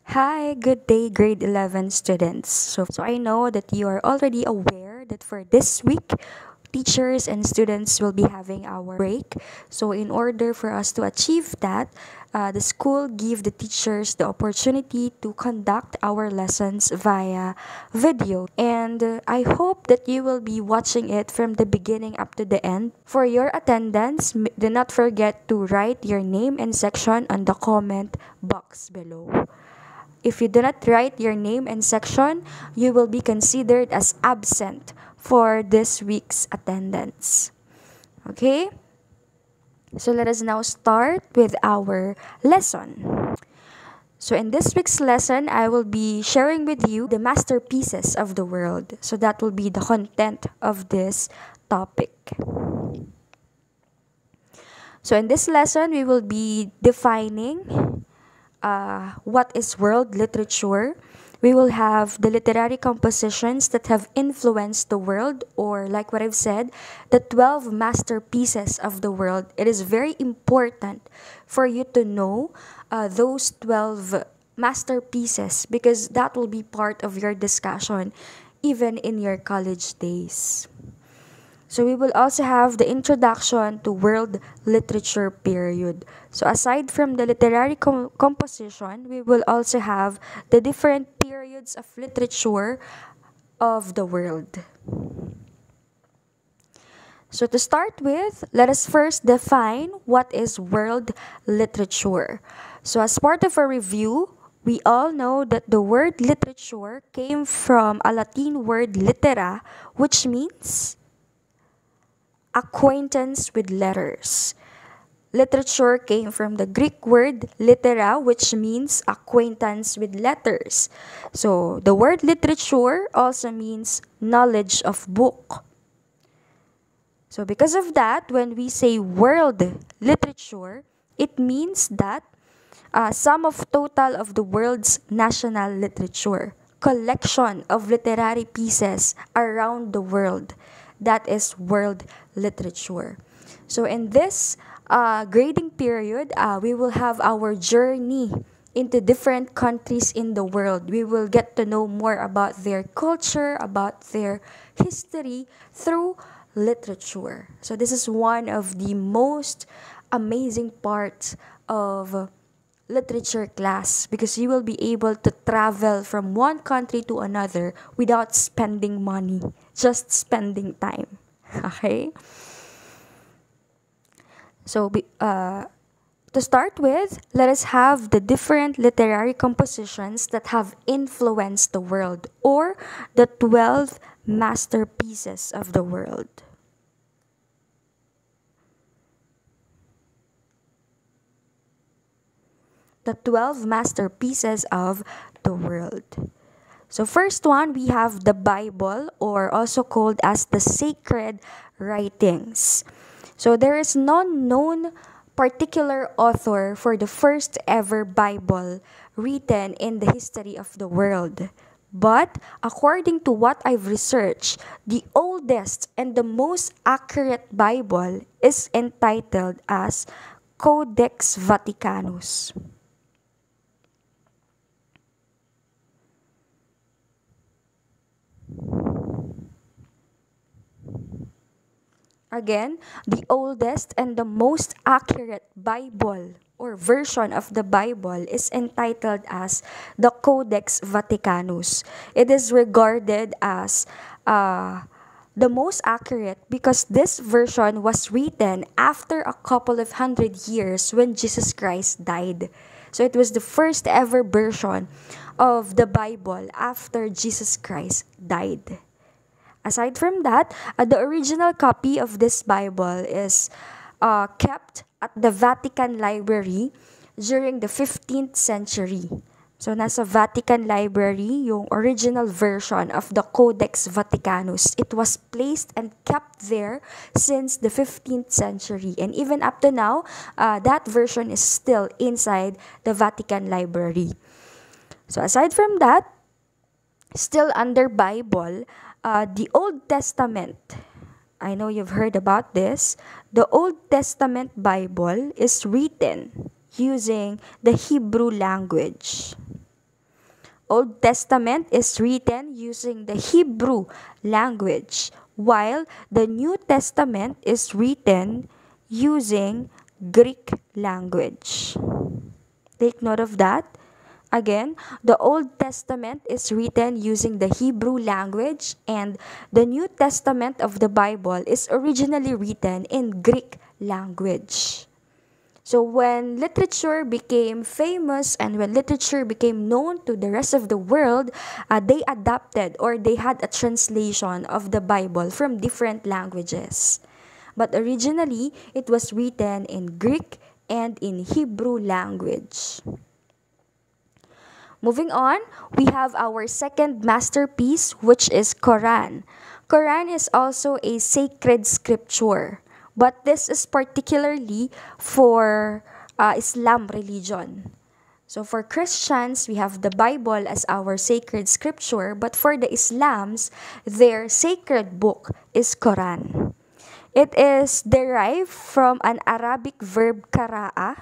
Hi, good day, grade 11 students. So I know that you are already aware that for this week, teachers and students will be having our break. So in order for us to achieve that, the school give the teachers the opportunity to conduct our lessons via video. And I hope that you will be watching it from the beginning up to the end. For your attendance, do not forget to write your name and section on the comment box below. If you do not write your name and section, you will be considered as absent for this week's attendance. Okay? So let us now start with our lesson. So in this week's lesson, I will be sharing with you the masterpieces of the world. So that will be the content of this topic. So in this lesson, we will be defining what is world literature. We will have the literary compositions that have influenced the world, or like what I've said, the 12 masterpieces of the world. It is very important for you to know those 12 masterpieces because that will be part of your discussion even in your college days. So we will also have the introduction to world literature period. So aside from the literary composition, we will also have the different periods of literature of the world. So to start with, let us first define what is world literature. So as part of a review, we all know that the word literature came from a Latin word litera, which means acquaintance with letters. Literature came from the Greek word litera, which means acquaintance with letters. So the word literature also means knowledge of book. So because of that, when we say world literature, it means that sum of total of the world's national literature, collection of literary pieces around the world. That is world literature. So in this grading period, we will have our journey into different countries in the world. We will get to know more about their culture, about their history through literature. So this is one of the most amazing parts of literature class because you will be able to travel from one country to another without spending money, just spending time. Okay? So, to start with, let us have the different literary compositions that have influenced the world, or the 12 masterpieces of the world. The 12 masterpieces of the world. So first one, we have the Bible, or also called as the sacred writings. So there is no known particular author for the first ever Bible written in the history of the world. But according to what I've researched, the oldest and the most accurate Bible is entitled as Codex Vaticanus. Again, the oldest and the most accurate Bible or version of the Bible is entitled as the Codex Vaticanus. It is regarded as the most accurate because this version was written after a couple of hundred years when Jesus Christ died. So it was the first ever version of the Bible after Jesus Christ died. Aside from that, the original copy of this Bible is kept at the Vatican Library during the 15th century. So, nasa Vatican Library, yung original version of the Codex Vaticanus. It was placed and kept there since the 15th century. And even up to now, that version is still inside the Vatican Library. So, aside from that, still under Bible, the Old Testament. I know you've heard about this. The Old Testament Bible is written using the Hebrew language. Old Testament is written using the Hebrew language, while the New Testament is written using Greek language. Take note of that. Again, the Old Testament is written using the Hebrew language, and the New Testament of the Bible is originally written in Greek language. So when literature became famous and when literature became known to the rest of the world, they adapted or they had a translation of the Bible from different languages. But originally, it was written in Greek and in Hebrew language. Moving on, we have our second masterpiece, which is Quran. Quran is also a sacred scripture, but this is particularly for Islam religion. So for Christians, we have the Bible as our sacred scripture, but for the Islams, their sacred book is Quran. It is derived from an Arabic verb qara'a,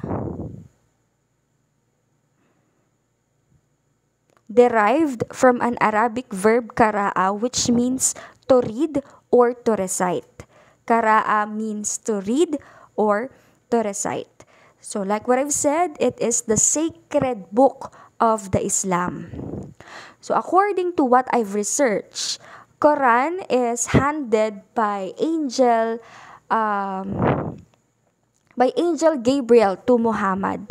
which means to read or to recite. Qara'a means to read or to recite. So like what I've said, it is the sacred book of the Islam. So according to what I've researched, Quran is handed by Angel Gabriel to Muhammad.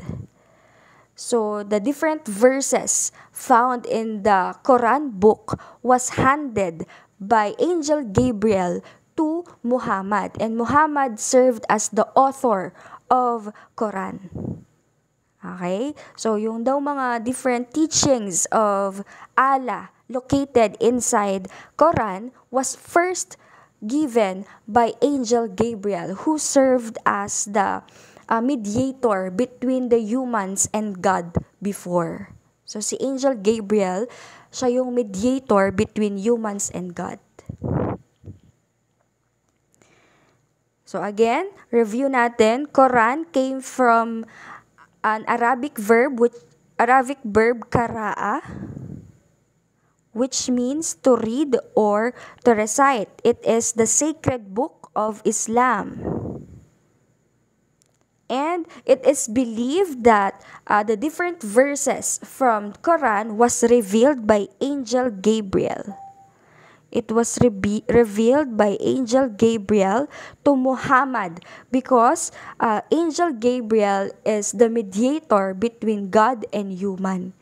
So the different verses found in the Quran book was handed by Angel Gabriel to Muhammad, and Muhammad served as the author of Quran. Okay? So yung daw mga different teachings of Allah located inside Quran was first given by Angel Gabriel, who served as the mediator between the humans and God before. So si Angel Gabriel, siya yung mediator between humans and God. So again, review natin, Quran came from an Arabic verb qara'a, which means to read or to recite. It is the sacred book of Islam. And it is believed that the different verses from Quran was revealed by Angel Gabriel. It was revealed by Angel Gabriel to Muhammad because Angel Gabriel is the mediator between God and human.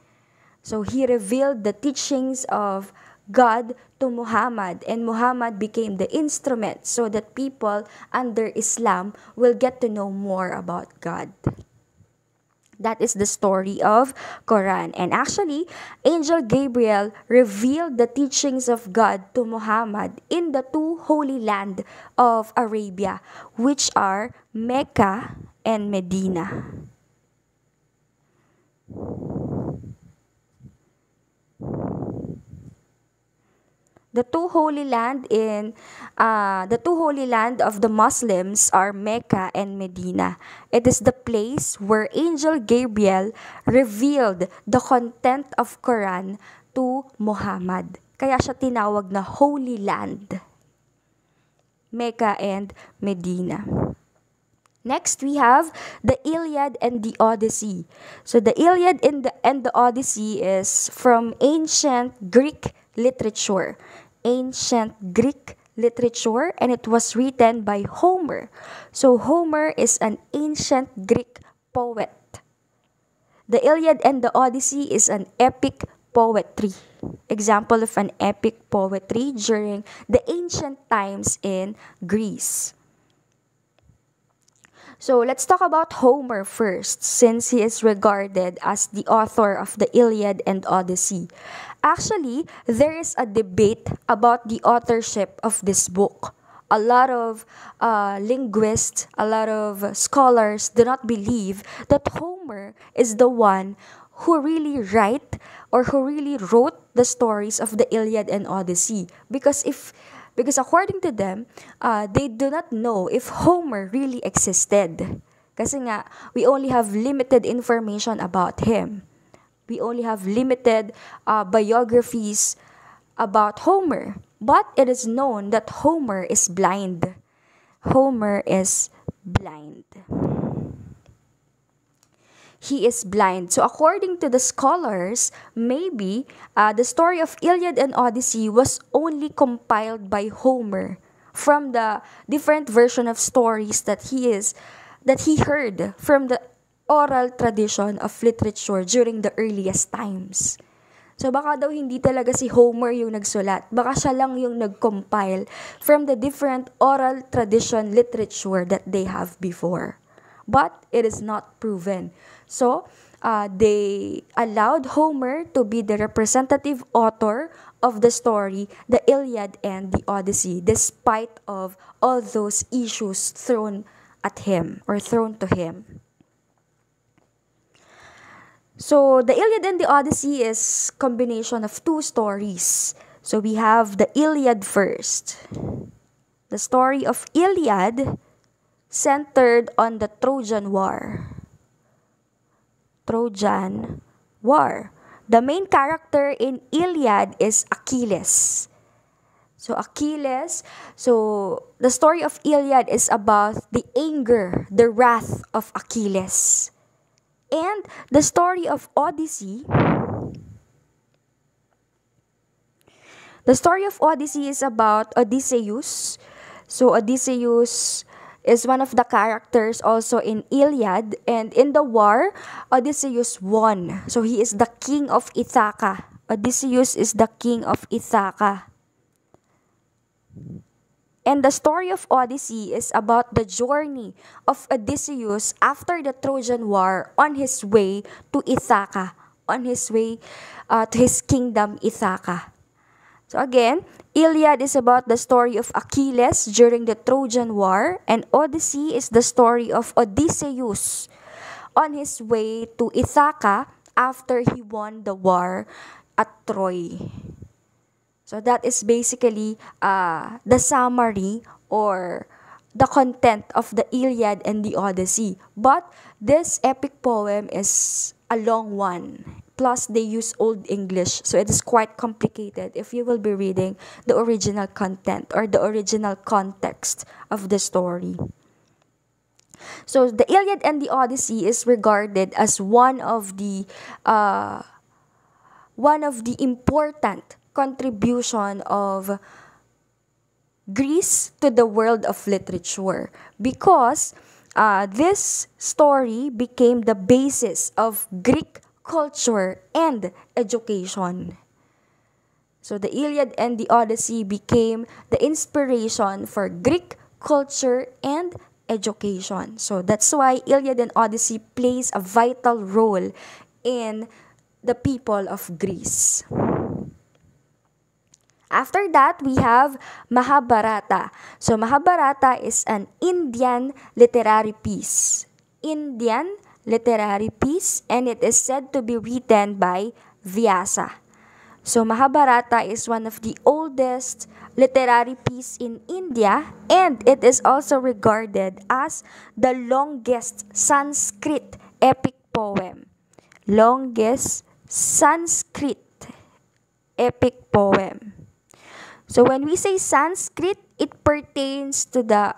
So he revealed the teachings of God to Muhammad, and Muhammad became the instrument so that people under Islam will get to know more about God. That is the story of Quran. And actually, Angel Gabriel revealed the teachings of God to Muhammad in the two holy land of Arabia, which are Mecca and Medina. The two holy land of the Muslims are Mecca and Medina. It is the place where Angel Gabriel revealed the content of Quran to Muhammad. Kaya siya tinawag na Holy Land. Mecca and Medina. Next, we have the Iliad and the Odyssey. So the Iliad and the Odyssey is from ancient Greek literature. And it was written by Homer. So Homer is an ancient Greek poet. The Iliad and the Odyssey is an epic poetry. Example of an epic poetry during the ancient times in Greece. So let's talk about Homer first, since he is regarded as the author of the Iliad and Odyssey. Actually, there is a debate about the authorship of this book. A lot of linguists, a lot of scholars do not believe that Homer is the one who really wrote the stories of the Iliad and Odyssey. Because according to them, they do not know if Homer really existed. Kasi nga, we only have limited information about him. We only have limited biographies about Homer. But it is known that Homer is blind. Homer is blind. He is blind. So according to the scholars, maybe the story of Iliad and Odyssey was only compiled by Homer from the different version of stories that he heard from the oral tradition of literature during the earliest times. So baka daw hindi talaga si Homer yung nagsulat. Baka siya lang yung nag-compile from the different oral tradition literature that they have before. But it is not proven. So they allowed Homer to be the representative author of the story, the Iliad and the Odyssey, despite of all those issues thrown at him or thrown to him. So the Iliad and the Odyssey is combination of two stories. So we have the Iliad first. The story of Iliad centered on the Trojan War. Trojan War. The main character in Iliad is Achilles. So Achilles, so the story of Iliad is about the anger, the wrath of Achilles. And the story of Odyssey, is about Odysseus. So Odysseus is one of the characters also in Iliad, and in the war, Odysseus won. So he is the king of Ithaca. Odysseus is the king of Ithaca. And the story of Odyssey is about the journey of Odysseus after the Trojan War on his way to Ithaca, on his way to his kingdom Ithaca. So again, Iliad is about the story of Achilles during the Trojan War, and Odyssey is the story of Odysseus on his way to Ithaca after he won the war at Troy. So that is basically the summary or the content of the Iliad and the Odyssey. But this epic poem is a long one. Plus, they use Old English, so it is quite complicated if you will be reading the original content or the original context of the story. So the Iliad and the Odyssey is regarded as one of the important contribution of Greece to the world of literature, because this story became the basis of Greek culture and education. So the Iliad and the Odyssey became the inspiration for Greek culture and education. So that's why Iliad and Odyssey plays a vital role in the people of Greece. After that, we have Mahabharata. So Mahabharata is an Indian literary piece. Indian literary piece, and it is said to be written by Vyasa. So Mahabharata is one of the oldest literary piece in India, and it is also regarded as the longest Sanskrit epic poem. Longest Sanskrit epic poem. So when we say Sanskrit, it pertains to the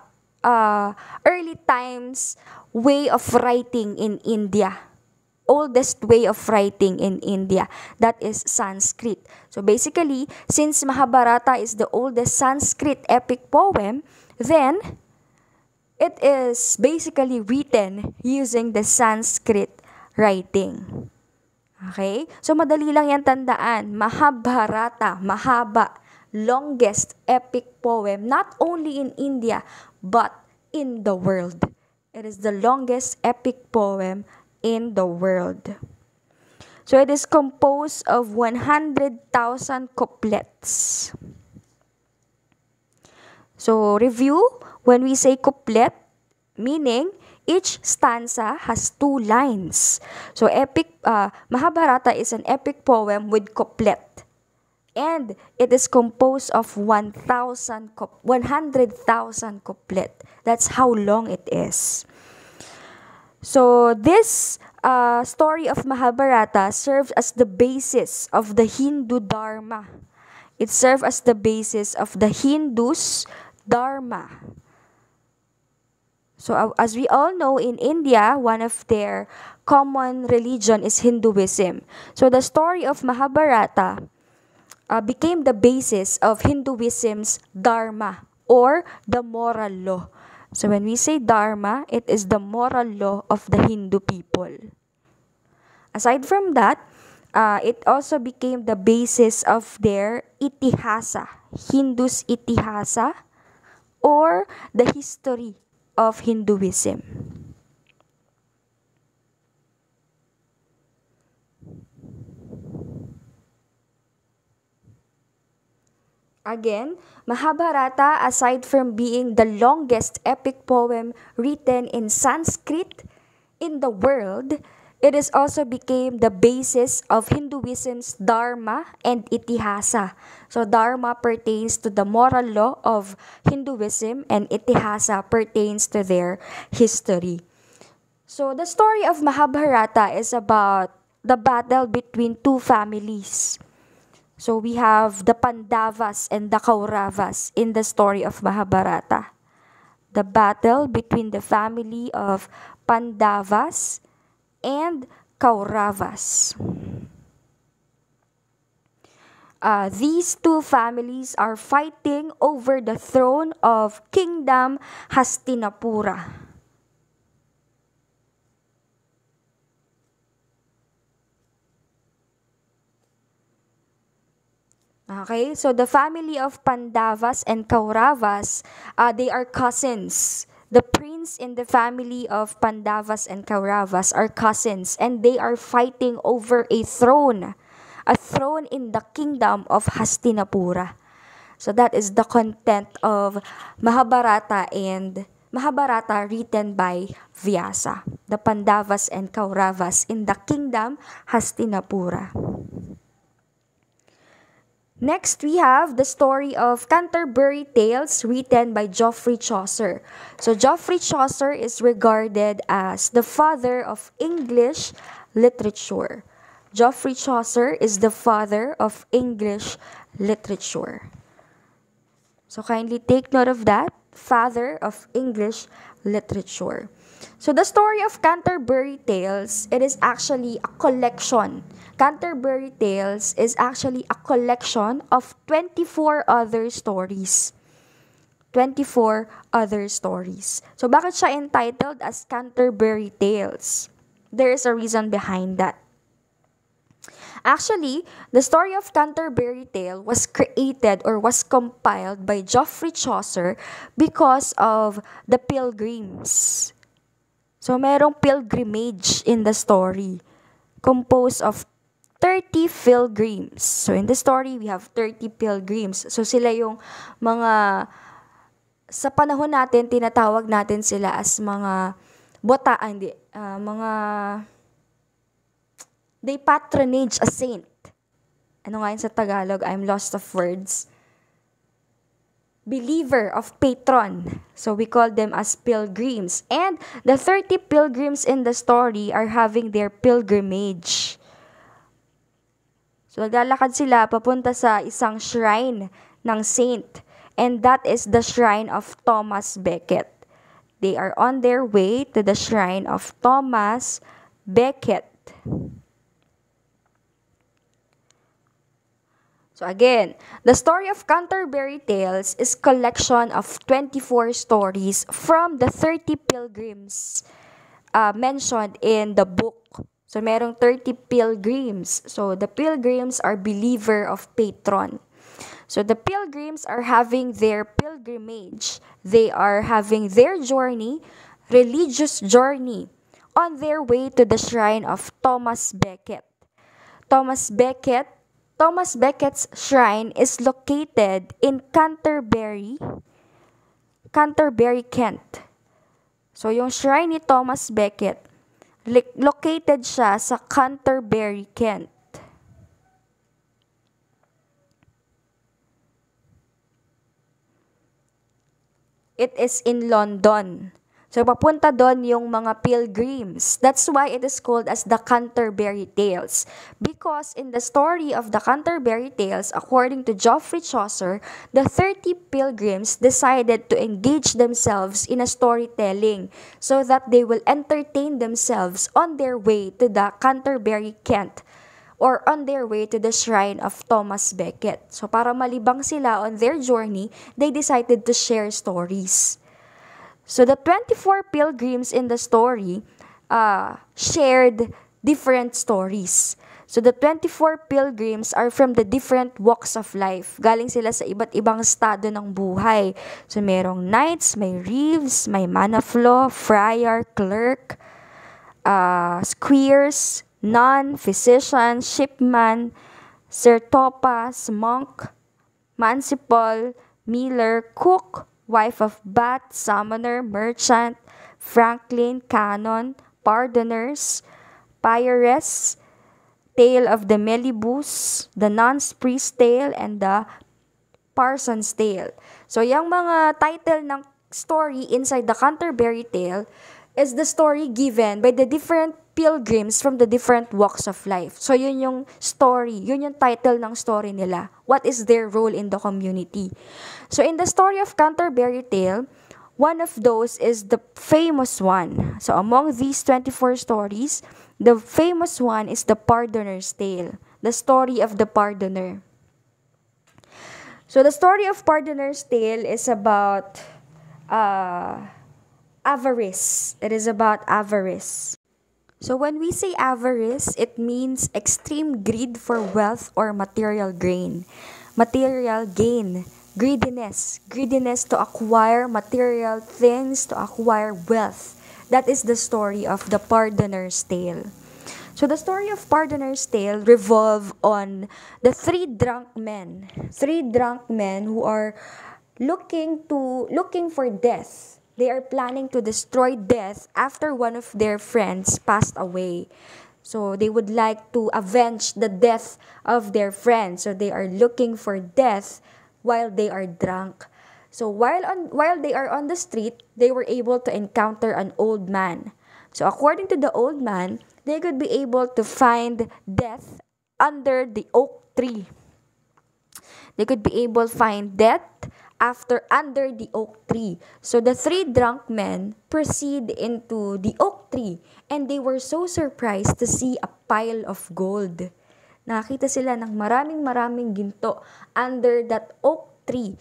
early times way of writing in India. Oldest way of writing in India. That is Sanskrit. So basically, since Mahabharata is the oldest Sanskrit epic poem, then it is basically written using the Sanskrit writing. Okay? So madali lang yan tandaan. Mahabharata, mahaba, longest epic poem, not only in India, but in the world. It is the longest epic poem in the world. So it is composed of 100,000 couplets. So review, when we say couplet, meaning each stanza has 2 lines. So Mahabharata is an epic poem with couplet. And it is composed of 100,000 couplet. That's how long it is. So this story of Mahabharata serves as the basis of the Hindu Dharma. It served as the basis of the Hindus' Dharma. So as we all know, in India, one of their common religion is Hinduism. So the story of Mahabharata became the basis of Hinduism's Dharma, or the moral law. So when we say Dharma, it is the moral law of the Hindu people. Aside from that, it also became the basis of their itihasa, Hindus' itihasa, or the history of Hinduism. Again, Mahabharata, aside from being the longest epic poem written in Sanskrit in the world, it is also became the basis of Hinduism's Dharma and Itihasa. So Dharma pertains to the moral law of Hinduism, and Itihasa pertains to their history. So the story of Mahabharata is about the battle between two families. So we have the Pandavas and the Kauravas in the story of Mahabharata. The battle between the family of Pandavas and Kauravas. These two families are fighting over the throne of Kingdom Hastinapura. Okay, so the family of Pandavas and Kauravas, they are cousins. The prince in the family of Pandavas and Kauravas are cousins, and they are fighting over a throne in the kingdom of Hastinapura. So that is the content of Mahabharata, and Mahabharata written by Vyasa, the Pandavas and Kauravas in the kingdom Hastinapura. Next, we have the story of Canterbury Tales written by Geoffrey Chaucer. So Geoffrey Chaucer is regarded as the father of English literature. Geoffrey Chaucer is the father of English literature. So kindly take note of that, father of English literature. So the story of Canterbury Tales, it is actually a collection. Canterbury Tales is actually a collection of 24 other stories. 24 other stories. So bakit siya entitled as Canterbury Tales? There is a reason behind that. Actually, the story of Canterbury Tale was created or was compiled by Geoffrey Chaucer because of the pilgrims. So, merong pilgrimage in the story, composed of 30 pilgrims. So, in the story, we have 30 pilgrims. So, sila yung mga, sa panahon natin, tinatawag natin sila as mga they patronage a saint. Ano nga yun sa Tagalog? I'm lost of words. Believer of patron. So we call them as pilgrims. And the 30 pilgrims in the story are having their pilgrimage. So naglalakad sila papunta sa isang shrine ng saint. And that is the shrine of Thomas Becket. They are on their way to the shrine of Thomas Becket. So again, the story of Canterbury Tales is collection of 24 stories from the 30 pilgrims mentioned in the book. So merong 30 pilgrims. So the pilgrims are believer of patron. So the pilgrims are having their pilgrimage. They are having their journey, religious journey, on their way to the shrine of Thomas Becket. Thomas Becket's shrine is located in Canterbury, Kent. So, yung shrine ni Thomas Becket, located siya sa Canterbury, Kent. It is in London. So, papunta doon yung mga pilgrims. That's why it is called as the Canterbury Tales. Because in the story of the Canterbury Tales, according to Geoffrey Chaucer, the 30 pilgrims decided to engage themselves in a storytelling so that they will entertain themselves on their way to the Canterbury Kent or on their way to the shrine of Thomas Becket. So, para malibang sila on their journey, they decided to share stories. So the 24 pilgrims in the story shared different stories. So the 24 pilgrims are from the different walks of life. Galing sila sa iba't ibang estado ng buhay. So merong knights, may reeves, may man of law, friar, clerk, squires, nun, physician, shipman, Sir Topas, monk, mancipal, miller, cook, wife of Bat, summoner, merchant, franklin, canon, pardoners, prioress, tale of the Melibus, the nun's priest tale, and the parson's tale. So, yung mga title ng story inside the Canterbury Tale is the story given by the different pilgrims from the different walks of life. So, yun yung story. Yun yung title ng story nila. What is their role in the community? So, in the story of Canterbury Tale, one of those is the famous one. So, among these 24 stories, the famous one is the Pardoner's Tale. The story of the Pardoner. So, the story of Pardoner's Tale is about avarice. It is about avarice. So when we say avarice, it means extreme greed for wealth or material gain. Material gain, greediness. Greediness to acquire material things, to acquire wealth. That is the story of the Pardoner's Tale. So the story of Pardoner's Tale revolve on the three drunk men. Three drunk men who are looking for death. They are planning to destroy death after one of their friends passed away. So they would like to avenge the death of their friend. So they are looking for death while they are drunk. So while they are on the street, they were able to encounter an old man. So according to the old man, they could be able to find death under the oak tree. They could be able to find death under the oak tree. So the three drunk men proceed into the oak tree and they were so surprised to see a pile of gold. Nakita sila ng maraming ginto under that oak tree.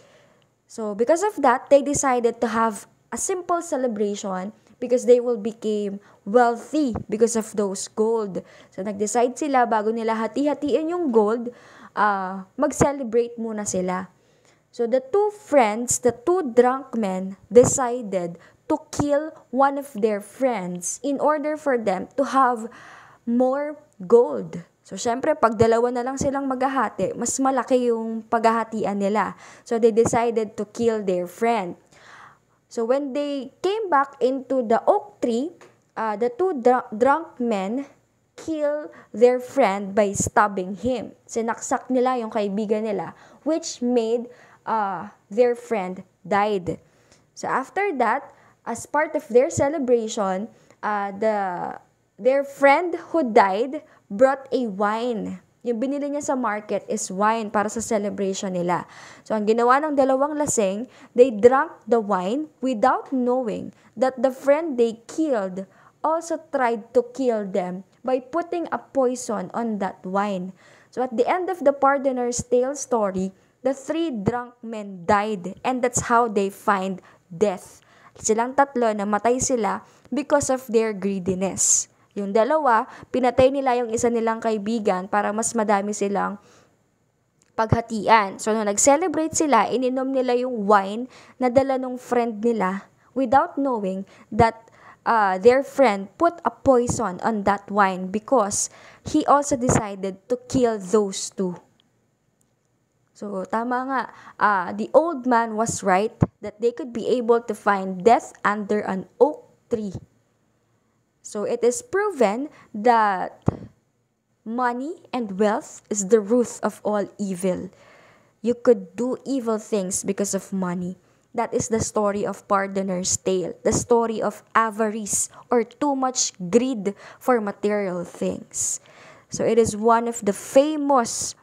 So because of that, they decided to have a simple celebration because they will become wealthy because of those gold. So nag-decide sila bago nila hati-hatiin yung gold, mag-celebrate muna sila. So the two friends, the two drunk men, decided to kill one of their friends in order for them to have more gold. So syempre, pag dalawa na lang silang maghahati, mas malaki yung paghahatian nila. So they decided to kill their friend. So when they came back into the oak tree, the two drunk men kill their friend by stabbing him. Sinaksak nila yung kaibigan nila, which made their friend died. So after that, as part of their celebration, their friend who died brought a wine. Yung binili niya sa market is wine para sa celebration nila. So ang ginawa ng dalawang lasing, they drank the wine without knowing that the friend they killed also tried to kill them by putting a poison on that wine. So at the end of the Pardoner's Tale story, the three drunk men died and that's how they find death. Silang tatlo, namatay sila because of their greediness. Yung dalawa, pinatay nila yung isa nilang kaibigan para mas madami silang paghatian. So, nung nag-celebrate sila, ininom nila yung wine na dala nung friend nila without knowing that their friend put a poison on that wine because he also decided to kill those two. So, tama nga, the old man was right that they could be able to find death under an oak tree. So, it is proven that money and wealth is the root of all evil. You could do evil things because of money. That is the story of Pardoner's Tale, the story of avarice or too much greed for material things. So it is one of the famous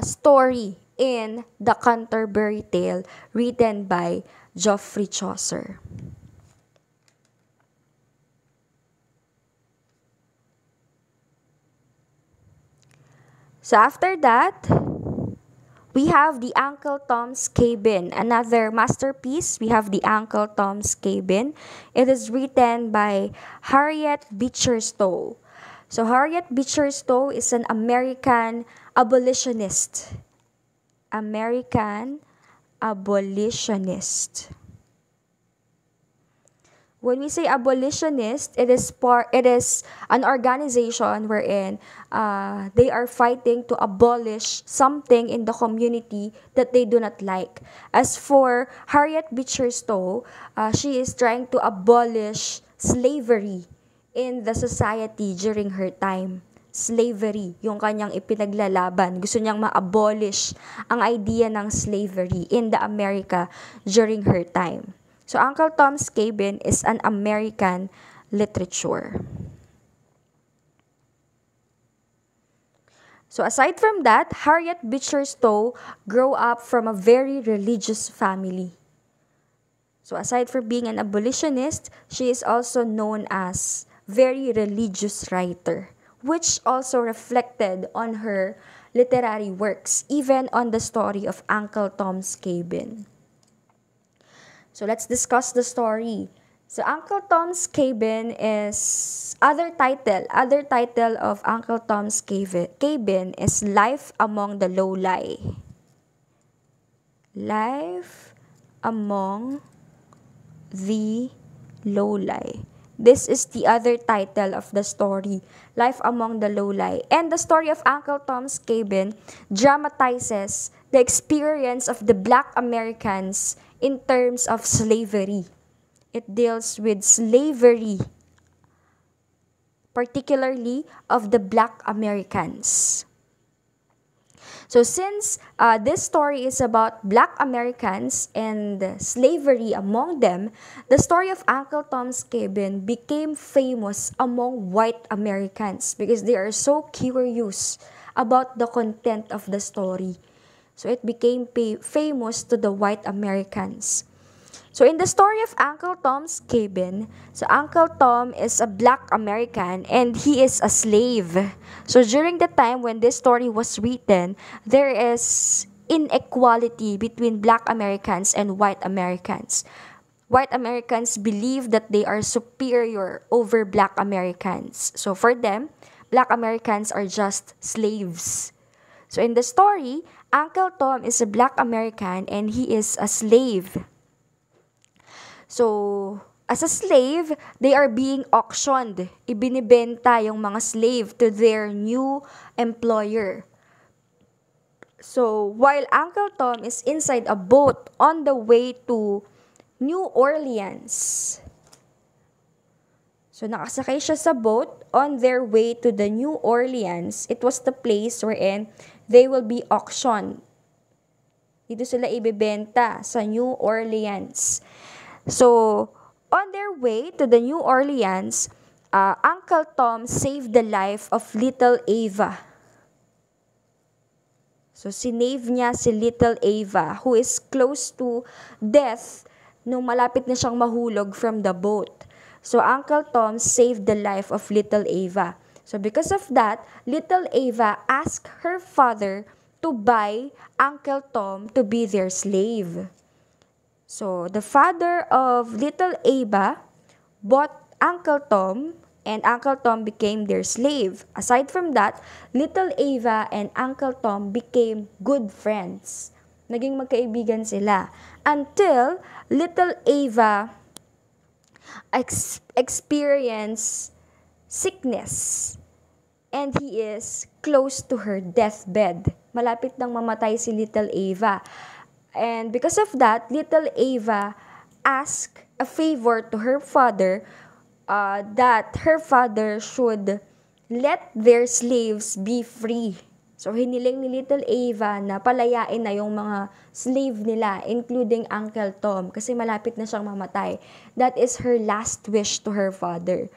story in the Canterbury Tale written by Geoffrey Chaucer. So after that, we have the Uncle Tom's Cabin, another masterpiece. We have the Uncle Tom's Cabin. It is written by Harriet Beecher Stowe. So Harriet Beecher Stowe is an American abolitionist. American abolitionist. When we say abolitionist, it is an organization wherein they are fighting to abolish something in the community that they do not like. As for Harriet Beecher Stowe, she is trying to abolish slavery in the society during her time. Slavery, yung kanyang ipinaglalaban. Gusto niyang ma-abolish ang idea ng slavery in the America during her time. So, Uncle Tom's Cabin is an American literature. So, aside from that, Harriet Beecher Stowe grew up from a very religious family. So, aside from being an abolitionist, she is also known as very religious writer, which also reflected on her literary works, even on the story of Uncle Tom's Cabin. So let's discuss the story. So Uncle Tom's Cabin is other title of Uncle Tom's Cabin is Life Among the Lowly. Life Among the Lowly. This is the other title of the story, Life Among the Lowly. And the story of Uncle Tom's Cabin dramatizes the experience of the Black Americans in terms of slavery. It deals with slavery, particularly of the Black Americans. So since this story is about Black Americans and slavery among them, the story of Uncle Tom's Cabin became famous among white Americans because they are so curious about the content of the story. So it became famous to the white Americans. So in the story of Uncle Tom's Cabin, so Uncle Tom is a Black American and he is a slave. So during the time when this story was written, there is inequality between Black Americans and white Americans. White Americans believe that they are superior over Black Americans. So for them, Black Americans are just slaves. So in the story, Uncle Tom is a Black American and he is a slave. So, as a slave, they are being auctioned. Ibinibenta yung mga slave to their new employer. So, while Uncle Tom is inside a boat on the way to New Orleans. So, nakasakay siya sa boat on their way to the New Orleans. It was the place wherein they will be auctioned. Dito sila ibibenta sa New Orleans. So, on their way to the New Orleans, Uncle Tom saved the life of little Ava. So, sinave niya si little Ava, who is close to death nung malapit na siyang mahulog from the boat. So, Uncle Tom saved the life of little Ava. So, because of that, little Ava asked her father to buy Uncle Tom to be their slave. So, the father of little Ava bought Uncle Tom and Uncle Tom became their slave. Aside from that, little Ava and Uncle Tom became good friends. Naging magkaibigan sila. Until little Ava experienced sickness and he is close to her deathbed. Malapit nang mamatay si little Ava. And because of that, little Ava asked a favor to her father that her father should let their slaves be free. So, hiniling ni Little Ava na palayain na yung mga slave nila, including Uncle Tom, kasi malapit na siyang mamatay. That is her last wish to her father.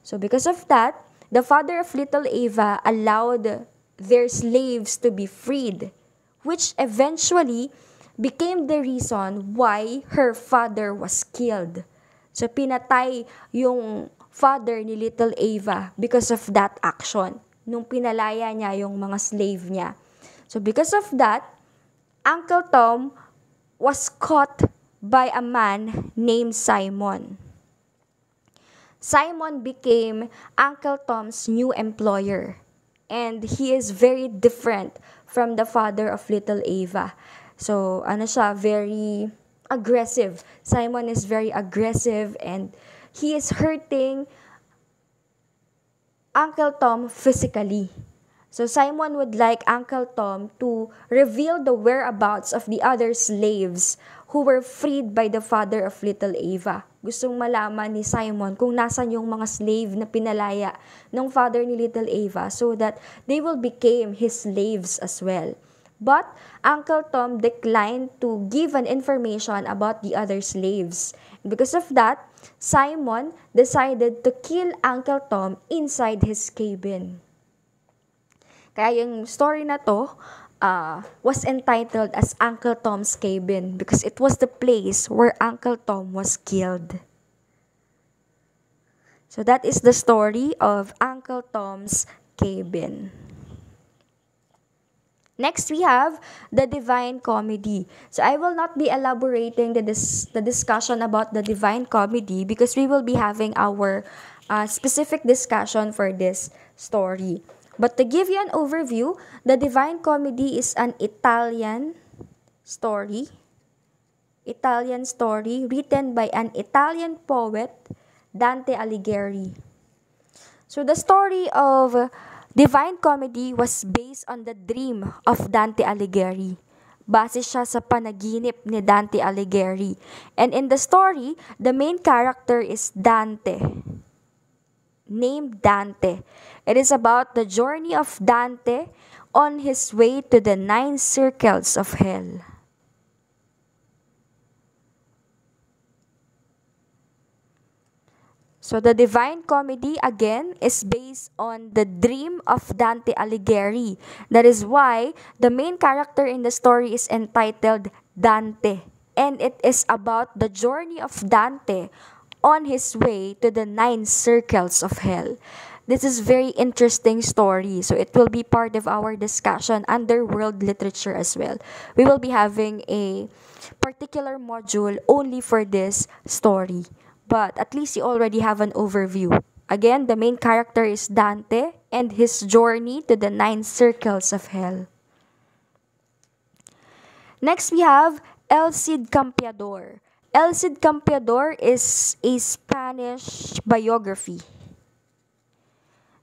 So, because of that, the father of Little Ava allowed their slaves to be freed, which eventually became the reason why her father was killed. So, pinatay yung father ni Little Ava because of that action, nung pinalaya niya yung mga slave niya. So, because of that, Uncle Tom was caught by a man named Simon. Simon became Uncle Tom's new employer, and he is very different from the father of Little Ava. So, very aggressive. Simon is very aggressive, and he is hurting Uncle Tom physically. So Simon would like Uncle Tom to reveal the whereabouts of the other slaves who were freed by the father of Little Ava. Gustong malaman ni Simon kung nasan yung mga slave na pinalaya ng father ni Little Ava so that they will become his slaves as well. But Uncle Tom declined to give an information about the other slaves. Because of that, Simon decided to kill Uncle Tom inside his cabin. Kaya yung story na to was entitled as Uncle Tom's Cabin because it was the place where Uncle Tom was killed. So that is the story of Uncle Tom's Cabin. Next, we have the Divine Comedy. So I will not be elaborating the discussion about the Divine Comedy because we will be having our specific discussion for this story. But to give you an overview, the Divine Comedy is an Italian story written by an Italian poet, Dante Alighieri. So the story of Divine Comedy was based on the dream of Dante Alighieri. Base siya sa panaginip ni Dante Alighieri. And in the story, the main character is Dante, named Dante. It is about the journey of Dante on his way to the 9 circles of hell. So the Divine Comedy, again, is based on the dream of Dante Alighieri. That is why the main character in the story is entitled Dante. And it is about the journey of Dante on his way to the 9 circles of hell. This is very interesting story. So it will be part of our discussion under world literature as well. We will be having a particular module only for this story. But at least you already have an overview. Again, the main character is Dante and his journey to the 9 circles of hell. Next, we have El Cid Campeador. El Cid Campeador is a Spanish biography.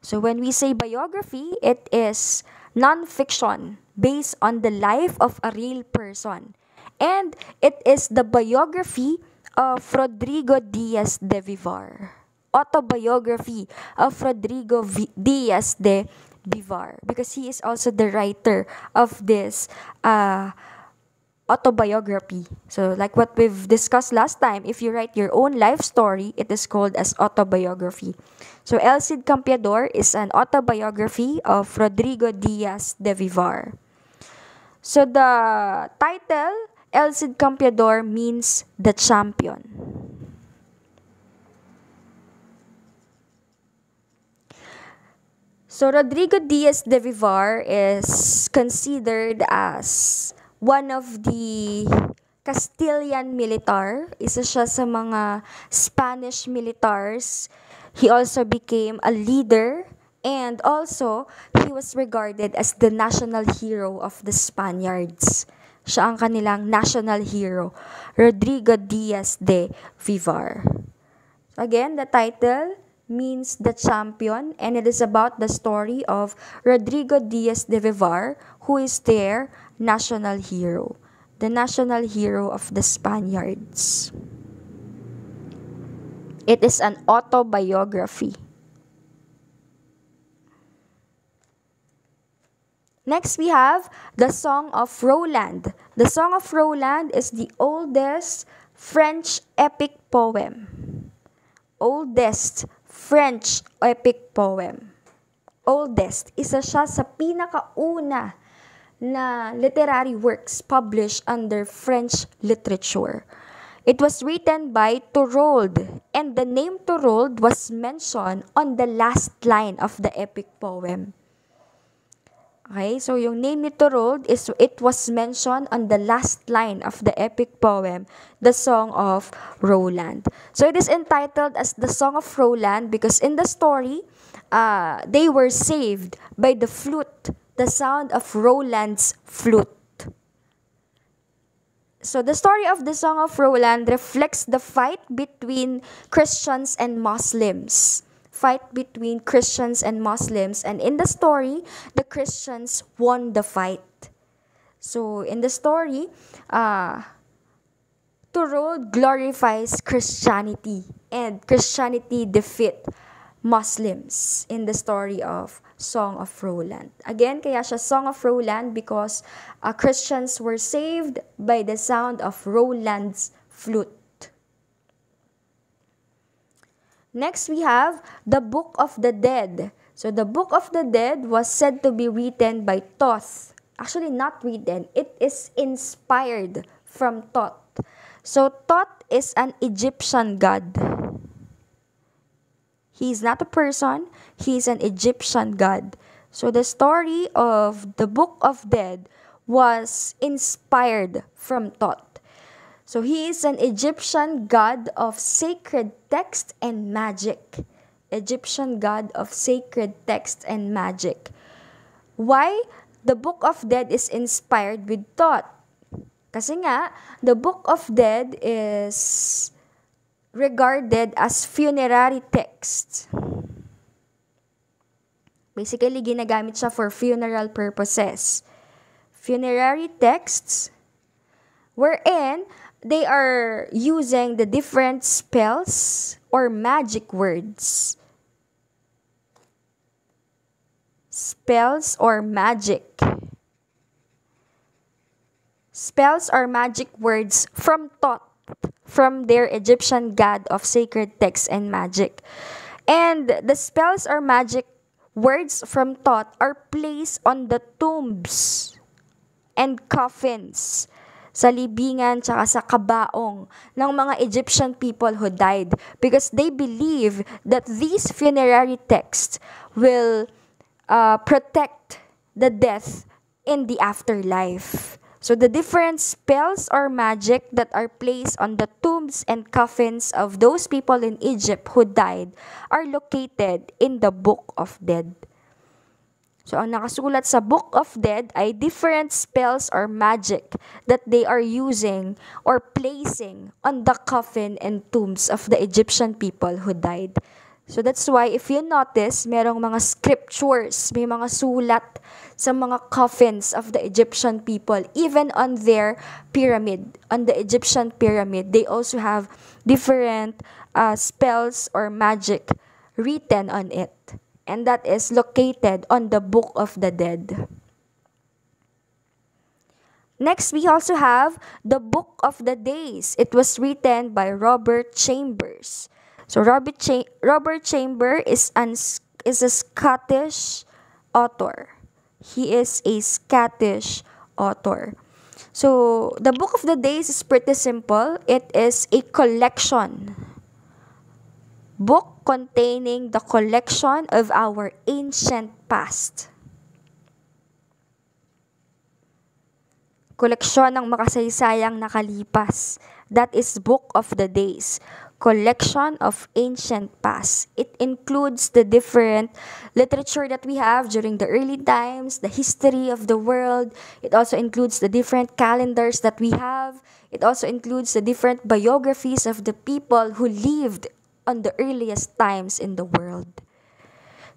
So when we say biography, it is non-fiction based on the life of a real person. And it is the biography of Rodrigo Diaz de Vivar. Autobiography of Rodrigo Diaz de Vivar. Because he is also the writer of this autobiography. So like what we've discussed last time, if you write your own life story, it is called as autobiography. So El Cid Campeador is an autobiography of Rodrigo Diaz de Vivar. So the title, El Cid Campeador, means the champion. So Rodrigo Diaz de Vivar is considered as one of the Castilian militar. Isa siya sa mga Spanish militars. He also became a leader, and also he was regarded as the national hero of the Spaniards. Siya ang kanilang national hero, Rodrigo Diaz de Vivar. Again, the title means the champion, and it is about the story of Rodrigo Diaz de Vivar, who is their national hero, the national hero of the Spaniards. It is an autobiography. Next, we have the Song of Roland. The Song of Roland is the oldest French epic poem. Oldest French epic poem. Oldest. Isa siya sa pinakauna na literary works published under French literature. It was written by Thorold, and the name Thorold was mentioned on the last line of the epic poem. Okay, so yung name ni Thorold it was mentioned on the last line of the epic poem, the Song of Roland. So it is entitled as the Song of Roland because in the story, they were saved by the flute, the sound of Roland's flute. So the story of the Song of Roland reflects the fight between Christians and Muslims. Fight between Christians and Muslims, and in the story, the Christians won the fight. So in the story, Thorold glorifies Christianity, and Christianity defeat Muslims in the story of Song of Roland. Again, kaya siya Song of Roland because Christians were saved by the sound of Roland's flute. Next, we have the Book of the Dead. So the Book of the Dead was said to be written by Thoth. Actually, not written. It is inspired from Thoth. So Thoth is an Egyptian god. He is not a person. He is an Egyptian god. So the story of the Book of Dead was inspired from Thoth. So he is an Egyptian god of sacred text and magic. Egyptian god of sacred text and magic. Why the Book of Dead is inspired with Thoth? Kasi nga, the Book of Dead is regarded as funerary text. Basically, ginagamit siya for funeral purposes. Funerary texts wherein they are using the different spells or magic words. Spells or magic. Spells or magic words from Thoth, from their Egyptian god of sacred text and magic. And the spells or magic words from Thoth are placed on the tombs and coffins, sa libingan tsaka sa kabaong ng mga Egyptian people who died because they believe that these funerary texts will protect the death in the afterlife. So the different spells or magic that are placed on the tombs and coffins of those people in Egypt who died are located in the Book of Dead. So, ang nakasulat sa Book of Dead ay different spells or magic that they are using or placing on the coffin and tombs of the Egyptian people who died. So, that's why if you notice, merong mga scriptures, may mga sulat sa mga coffins of the Egyptian people. Even on their pyramid, on the Egyptian pyramid, they also have different spells or magic written on it. And that is located on the Book of the Dead. Next, we also have the Book of the Days. It was written by Robert Chambers. So Robert Chambers is a Scottish author. He is a Scottish author. So the Book of the Days is pretty simple. It is a collection book containing the collection of our ancient past. Koleksyon ng makasaysayang nakalipas. That is Book of the Days. Collection of ancient past. It includes the different literature that we have during the early times, the history of the world. It also includes the different calendars that we have. It also includes the different biographies of the people who lived on the earliest times in the world.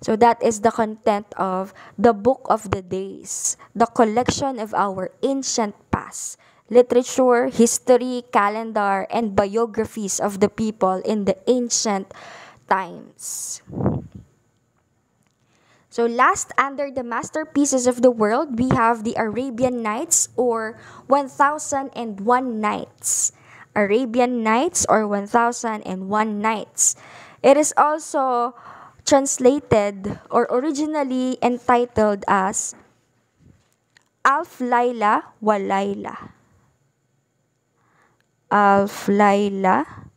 So that is the content of the Book of the Days, the collection of our ancient past, literature, history, calendar, and biographies of the people in the ancient times. So last, under the masterpieces of the world, we have the Arabian Nights or 1001 Nights. Arabian Nights or 1001 Nights. It is also translated or originally entitled as Alf Laila wa Laila. Alf Laila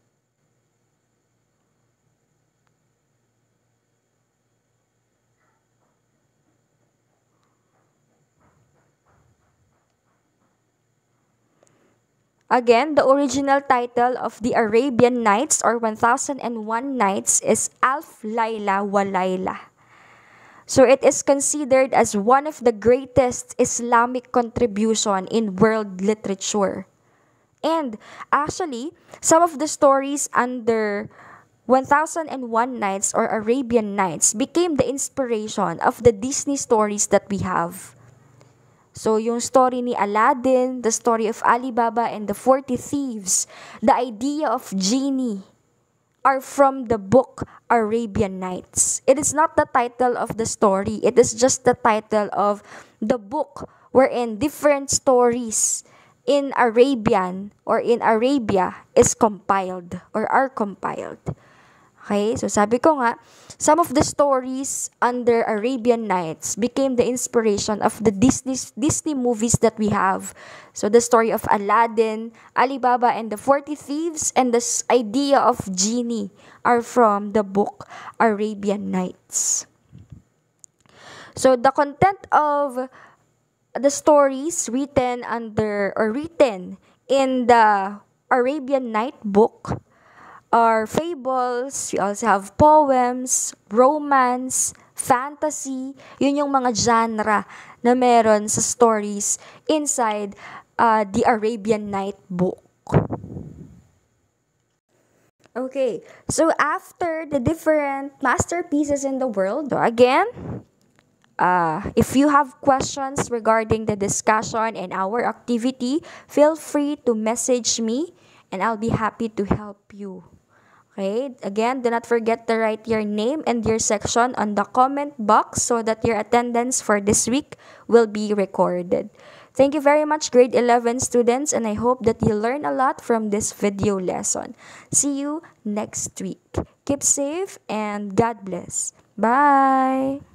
Again, the original title of the Arabian Nights or 1001 Nights is Alf Laila wa Laila. So it is considered as one of the greatest Islamic contribution in world literature. And actually, some of the stories under 1001 Nights or Arabian Nights became the inspiration of the Disney stories that we have. So, yung story ni Aladdin, the story of Alibaba and the 40 Thieves, the idea of genie, are from the book Arabian Nights. It is not the title of the story. It is just the title of the book wherein different stories in Arabian or in Arabia is compiled or are compiled. Okay, so sabi ko nga, some of the stories under Arabian Nights became the inspiration of the Disney movies that we have. So the story of Aladdin, Alibaba and the 40 Thieves, and this idea of genie are from the book Arabian Nights. So the content of the stories written under or written in the Arabian Night book are fables, we also have poems, romance, fantasy. Yun yung mga genre na meron sa stories inside the Arabian Night book. Okay, so after the different masterpieces in the world, again, if you have questions regarding the discussion and our activity, feel free to message me and I'll be happy to help you. Okay, again, do not forget to write your name and your section on the comment box so that your attendance for this week will be recorded. Thank you very much, grade 11 students, and I hope that you learn a lot from this video lesson. See you next week. Keep safe and God bless. Bye!